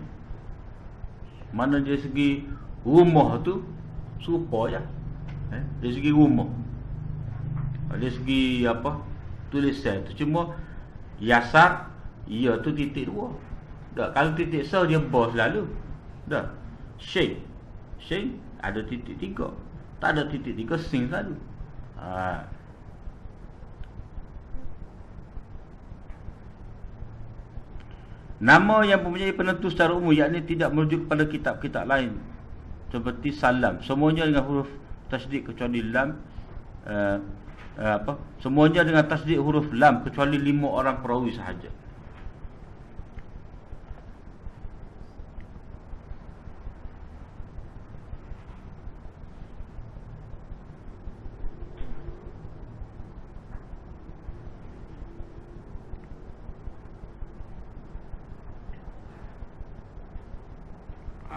mana dari segi rumah tu serupa je. Dari segi rumah, dari segi apa, tulisan tu cuma Yasar, ia tu titik dua. Dah, kalau titik sa dia ba selalu. Dah. Shin ada titik tiga. Tak ada titik tiga, sin selalu. Nama yang mempunyai penentu secara umum, yakni tidak merujuk pada kitab-kitab lain seperti salam, semuanya dengan huruf tasdid kecuali lam. Semuanya dengan tasdid huruf lam kecuali 5 orang perawi sahaja.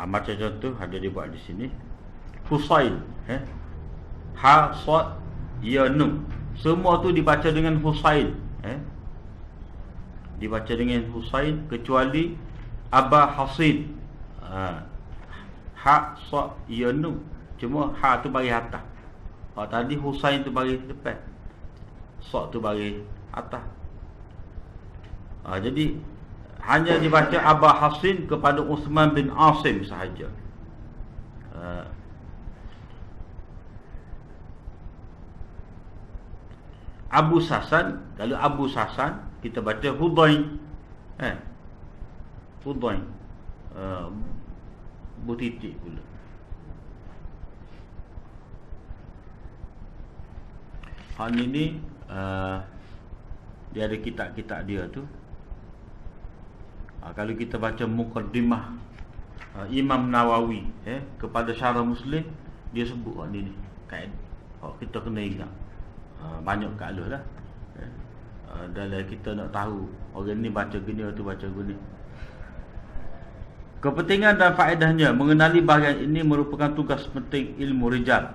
Macam contoh ada dibuat di sini. Husain, ha sad ya nun. Semua tu dibaca dengan Husain, dibaca dengan Husain kecuali Aba Hasid. Ha sad ya nun. Cuma ha tu bagi atas. Tadi Husain tu bagi depan. Sad tu bagi atas. Jadi hanya dibaca Aba Hasin kepada Uthman bin Asim sahaja. Abu Sasan, kalau Abu Sasan kita baca Hudain. Hudain. Butitik pula. Hal ini dia ada kitab-kitab dia tu. Kalau kita baca Muqaddimah Imam Nawawi kepada Syarah Muslim, dia sebut ni kaedah. Kita kena ingat. Banyak kaedah dah. Dalam kita nak tahu orang ni baca gini, tu baca gini. Kepentingan dan faedahnya mengenali bahagian ini merupakan tugas penting ilmu rijal.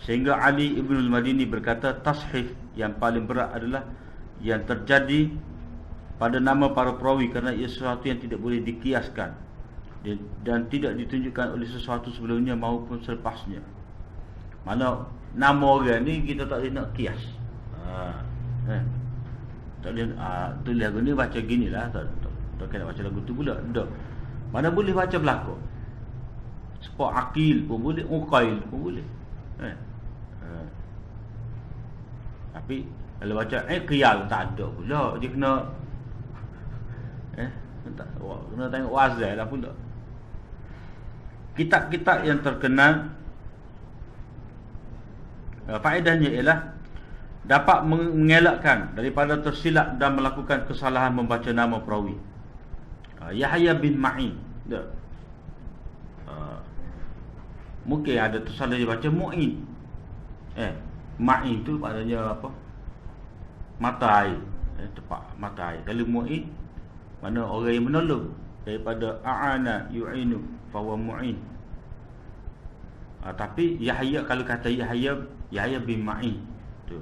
Sehingga Ali Ibn al-Madini berkata, tashif yang paling berat adalah yang terjadi pada nama para perawi, kerana ia sesuatu yang tidak boleh dikiaskan dan tidak ditunjukkan oleh sesuatu sebelumnya maupun selepasnya. Mana nama orang ni kita tak boleh nak kias. Tak boleh tulis lagu ni baca ginilah, tak kena baca lagu tu pula. Tak. Mana boleh baca belakang. Sebab Aqil pun boleh, Uqail pun boleh. Tapi kalau baca Qiyal tak ada pula. Dia kena kena tengok wazan lah pula. Kitab-kitab yang terkenal, faedahnya ialah dapat mengelakkan daripada tersilap dan melakukan kesalahan membaca nama perawi. Yahya bin Ma'in, mungkin ada tersalah dia baca Mu'in. Ma'in tu maknanya apa? Mata air, tepat mata air. Kalau Mu'in, mana orang yang menolong, daripada a'ana yu'inu fahuwa mu'in. Tapi Yahya, kalau kata Yahya bin Ma'in tu.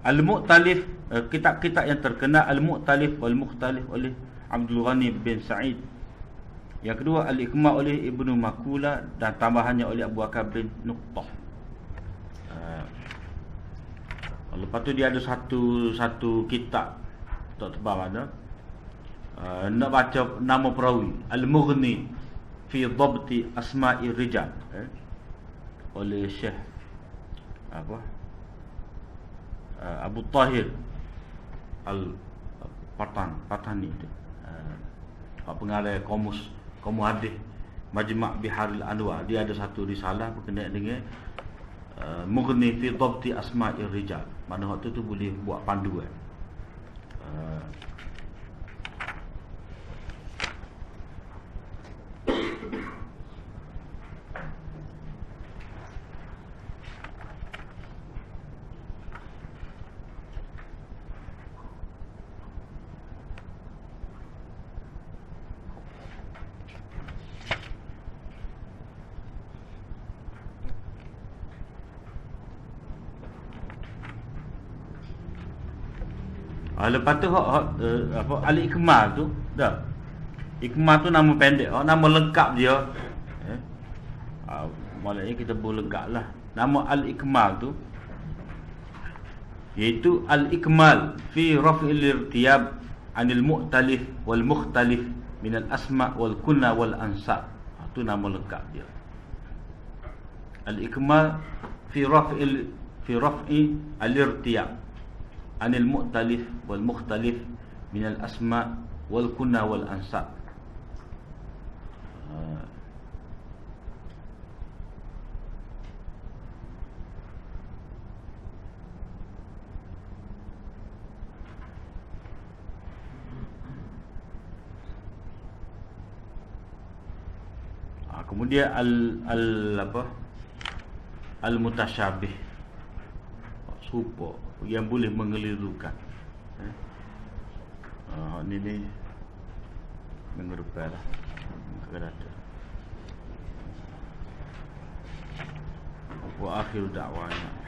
Al-Mu'talif, kitab-kitab yang terkenal, Al-Mu'talif wal-Mukhtalif oleh Abdul Ghani bin Sa'id. Yang kedua, Al-Ikma oleh Ibnu Makula dan tambahannya oleh Abu Bakar bin Nuqtah. Lepas tu dia ada satu kitab tak tebal ada, nak baca nama perawi, Al-Mughni fi Dhabti Asma'i Rijal, oleh Syekh Abu Tahir Al-Patani tu. Pengarah Komus Hadis Majma' Biharil Anwar. Dia ada satu risalah berkenaan dengan Mughni fi Dhabti Asma'i Rijal. Mana waktu tu boleh buat panduan. Lepas tu Al-Ikmal tu dah. Ikmal tu nama pendek, nama lengkap dia. Maksudnya kita boleh lengkap lah. Nama Al-Ikmal tu iaitu Al-Ikmal fi raf'il irtiyab anil mu'talif wal mukhtalif minal asma' wal kunna wal ansab. Itu nama lengkap dia. Al-ikmal fi raf'i al-irtiya' anil mu'talif wal mukhtalif min al-asma' wal kunna wal ansab. Kemudian al-mutasyabih, serupa yang boleh mengelirukan. Ini mengerupai lah. Wa akhiru da'wana